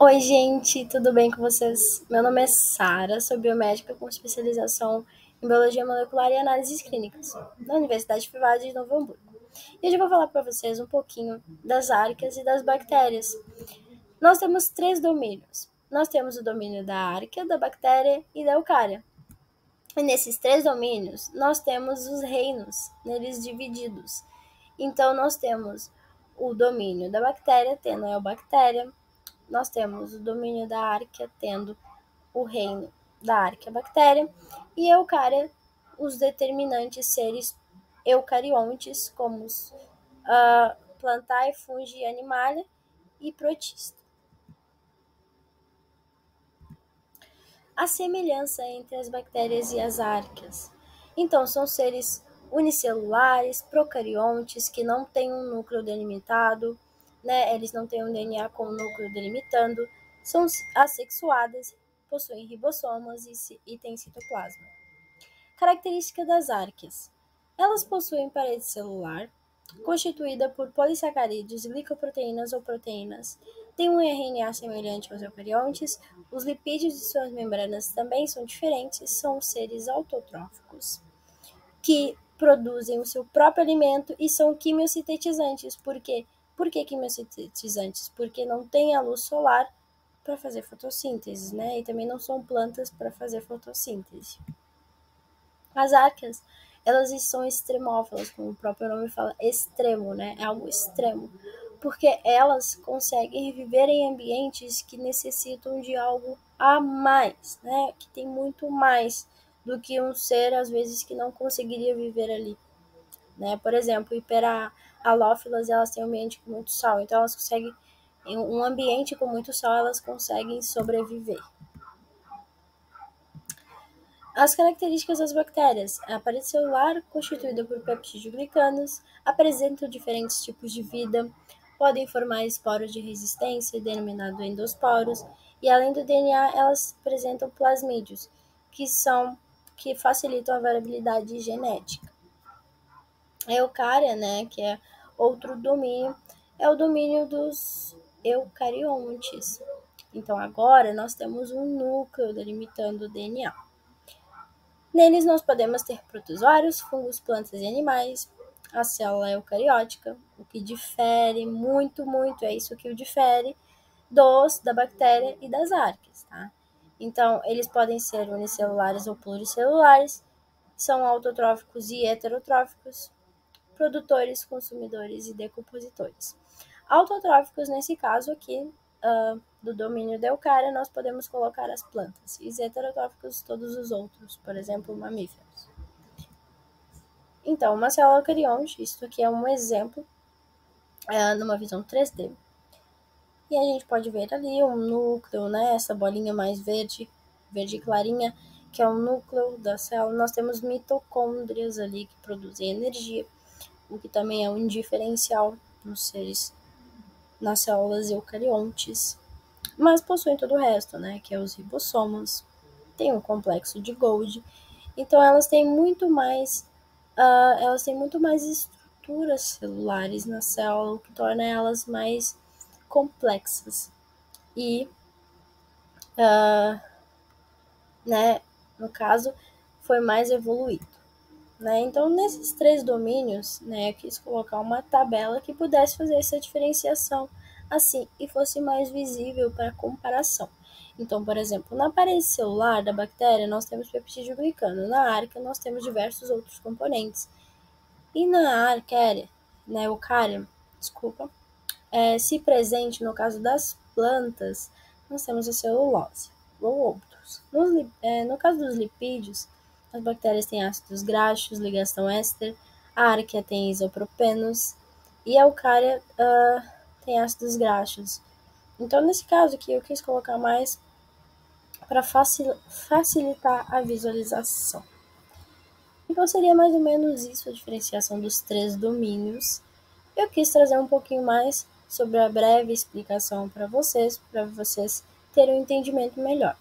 Oi, gente, tudo bem com vocês? Meu nome é Sara, sou biomédica com especialização em Biologia Molecular e Análises Clínicas, na Universidade Privada de Novo Hamburgo. E hoje eu vou falar para vocês um pouquinho das arqueias e das bactérias. Nós temos três domínios. Nós temos o domínio da arqueia, da bactéria e da eucária. E nesses três domínios, nós temos os reinos, neles divididos. Então, nós temos o domínio da bactéria, tendo a eubactéria. Nós temos o domínio da arqueia, tendo o reino da arqueabactéria, e eucária, os determinantes seres eucariontes, como os plantae, fungi, animalia e protista. A semelhança entre as bactérias e as arqueias. Então, são seres unicelulares, procariontes, que não têm um núcleo delimitado, né? Eles não têm um DNA com um núcleo delimitando, são assexuadas, possuem ribossomas e têm citoplasma. Característica das arqueias. Elas possuem parede celular, constituída por polissacarídeos, glicoproteínas ou proteínas. Tem um RNA semelhante aos eucariontes. Os lipídios de suas membranas também são diferentes, são seres autotróficos, que produzem o seu próprio alimento e são quimiosintetizantes. Por quê? Por que quimiosintetizantes? Porque não tem a luz solar para fazer fotossíntese, né? E também não são plantas para fazer fotossíntese. As arqueias, elas são extremófilas, como o próprio nome fala, extremo, né? É algo extremo, porque elas conseguem viver em ambientes que necessitam de algo a mais, né? Que tem muito mais do que um ser, às vezes, que não conseguiria viver ali, né? Por exemplo, hiperalófilas, elas têm um ambiente com muito sal, então elas conseguem, em um ambiente com muito sal, elas conseguem sobreviver. As características das bactérias. A parede celular, constituída por peptidoglicanos, apresentam diferentes tipos de vida, podem formar esporos de resistência, denominado endosporos, e além do DNA, elas apresentam plasmídios, que facilitam a variabilidade genética. A eucária, né, que é outro domínio, é o domínio dos eucariontes. Então agora nós temos um núcleo delimitando o DNA. Neles nós podemos ter protozoários, fungos, plantas e animais, a célula eucariótica, o que difere muito, é isso que o difere da bactéria e das arqueias, tá? Então, eles podem ser unicelulares ou pluricelulares, são autotróficos e heterotróficos, produtores, consumidores e decompositores. Autotróficos, nesse caso aqui, do domínio da eucária, nós podemos colocar as plantas, e os heterotróficos todos os outros, por exemplo, mamíferos. Então, uma célula eucarionte, isso aqui é um exemplo numa visão 3D. E a gente pode ver ali um núcleo, né, essa bolinha mais verde clarinha, que é o núcleo da célula. Nós temos mitocôndrias ali que produzem energia, o que também é um diferencial nas células eucariontes, mas possuem todo o resto, né, que é os ribossomos, tem um complexo de Golgi, então elas têm muito mais estruturas celulares na célula, o que torna elas mais complexas e, né, no caso, foi mais evoluído. Né? Então, nesses três domínios, né, eu quis colocar uma tabela que pudesse fazer essa diferenciação assim e fosse mais visível para comparação. Então, por exemplo, na parede celular da bactéria, nós temos peptidoglicano. Na arqueia, nós temos diversos outros componentes. E na arqueia, na eucária, se presente no caso das plantas, nós temos a celulose ou outros. No caso dos lipídios, as bactérias têm ácidos graxos, ligação éster, a arqueia tem isopropenos e a eucária tem ácidos graxos. Então, nesse caso aqui, eu quis colocar mais para facilitar a visualização. Então, seria mais ou menos isso a diferenciação dos três domínios. Eu quis trazer um pouquinho mais sobre a breve explicação para vocês terem um entendimento melhor.